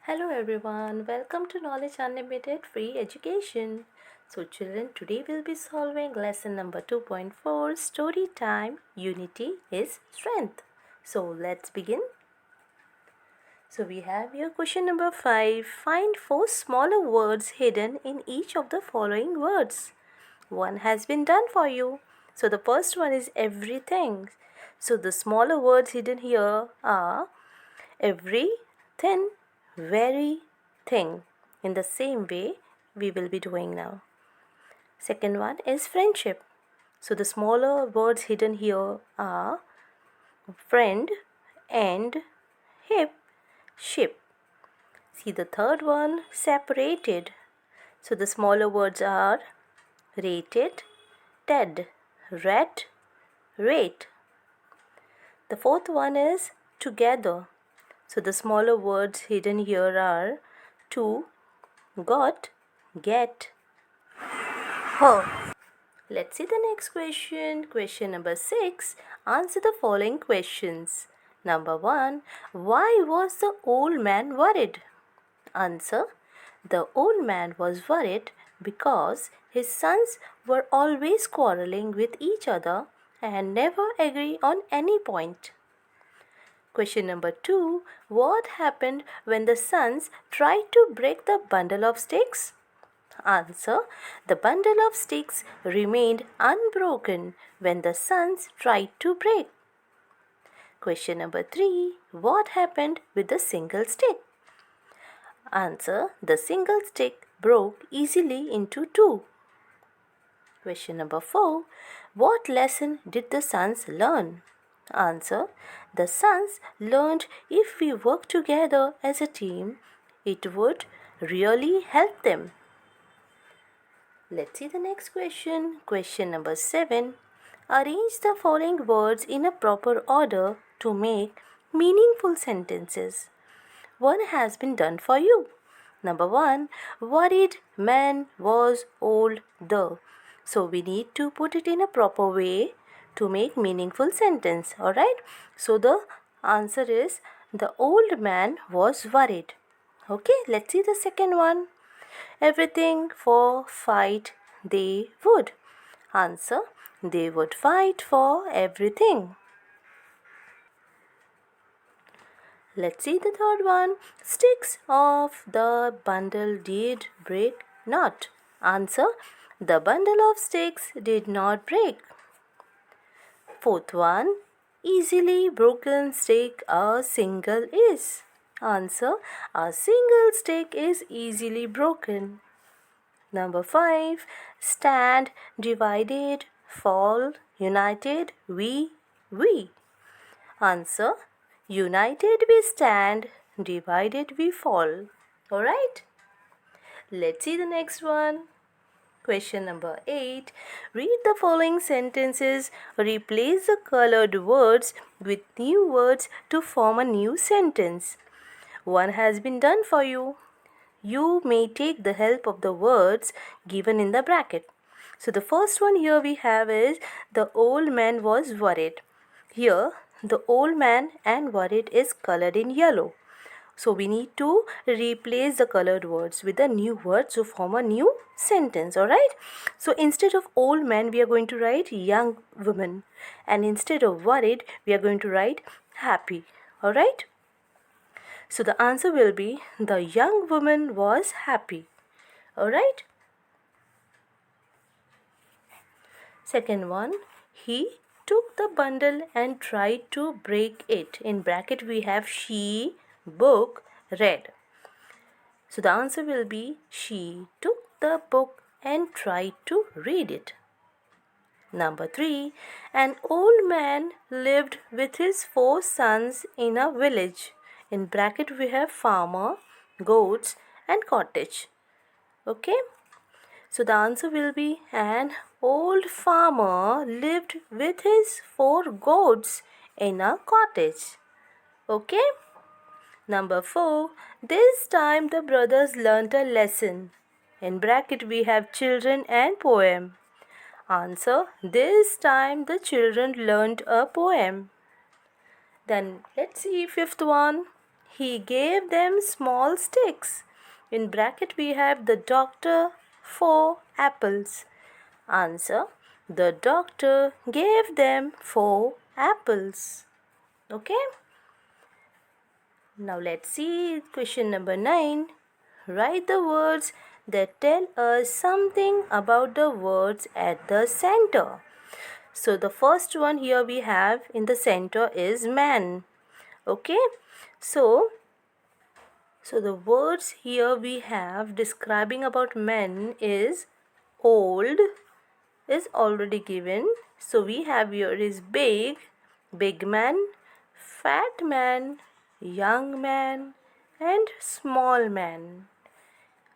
Hello everyone, welcome to Knowledge Unlimited Free Education. So children, today we'll be solving lesson number 2.4 Story Time Unity is Strength. So let's begin. So we have here question number 5. Find 4 smaller words hidden in each of the following words. One has been done for you. So the first one is everything. So the smaller words hidden here are every, thin, very, thing. In the same way, we will be doing now. Second one is friendship. So the smaller words hidden here are friend and hip, ship. See the third one, separated. So the smaller words are rated, ted, red, rate. The fourth one is together. So the smaller words hidden here are to, got, get, her. Let's see the next question. Question number 6. Answer the following questions. Number 1. Why was the old man worried? Answer. The old man was worried because his sons were always quarreling with each other and never agree on any point. Question number 2. What happened when the sons tried to break the bundle of sticks? Answer. The bundle of sticks remained unbroken when the sons tried to break. Question number 3. What happened with the single stick? Answer. The single stick broke easily into two. Question number 4. What lesson did the sons learn? Answer. The sons learned if we work together as a team, it would really help them. Let's see the next question. Question number 7. Arrange the following words in a proper order to make meaningful sentences. One has been done for you. Number 1. Worried man was older. So we need to put it in a proper way to make meaningful sentence. Alright. So the answer is the old man was worried. Okay. Let's see the second one. Everything for fight they would. Answer. They would fight for everything. Let's see the third one. Sticks of the bundle did break not. Answer. The bundle of sticks did not break. Fourth one. Easily broken stick a single is. Answer. A single stick is easily broken. Number 5. Stand, divided, fall, united, we. Answer. United we stand, divided we fall. Alright? Let's see the next one. Question number 8. Read the following sentences. Replace the colored words with new words to form a new sentence. One has been done for you. You may take the help of the words given in the bracket. So the first one here we have is the old man was worried. Here the old man and worried is colored in yellow. So we need to replace the colored words with the new words to form a new sentence. Alright. So instead of old man we are going to write young woman. And instead of worried we are going to write happy. Alright. So the answer will be the young woman was happy. Alright. Second one, he took the bundle and tried to break it. In bracket we have she, book, read. So the answer will be she took the book and tried to read it. Number 3, an old man lived with his 4 sons in a village. In bracket we have farmer, goats and cottage. Okay. So the answer will be an old farmer lived with his 4 goats in a cottage. Okay. Number 4. This time the brothers learnt a lesson. In bracket we have children and poem. Answer. This time the children learnt a poem. Then let's see fifth one. he gave them small sticks. In bracket we have the doctor 4 apples. Answer. The doctor gave them 4 apples. Okay. Now let's see question number 9. Write the words that tell us something about the words at the center. So the first one here we have in the center is man. Okay. So the words here we have describing about men is old is already given. So we have here is big, big man, fat man, young man and small man.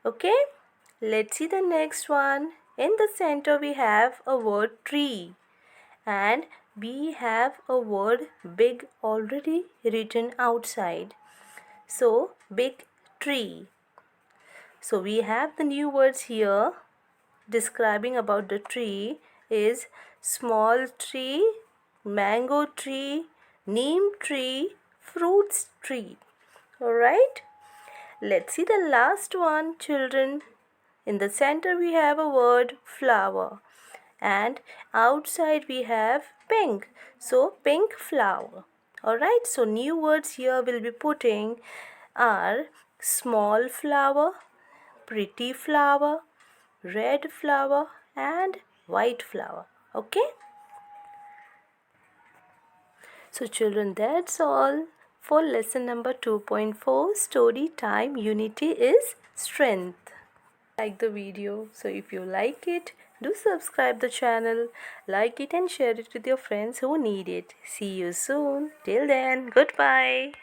Okay, let's see the next one. In the center we have a word tree and we have a word big already written outside. So big tree. So we have the new words here describing about the tree is small tree, mango tree, neem tree, fruits tree. Alright, let's see the last one, children. In the center we have a word flower and outside we have pink. So pink flower. Alright, so new words here will be putting are small flower, pretty flower, red flower and white flower. Okay. So children, that's all for lesson number 2.4 story time. Unity is strength. Like the video. So if you like it, do subscribe the channel, like it and share it with your friends who need it. See you soon. Till then, goodbye.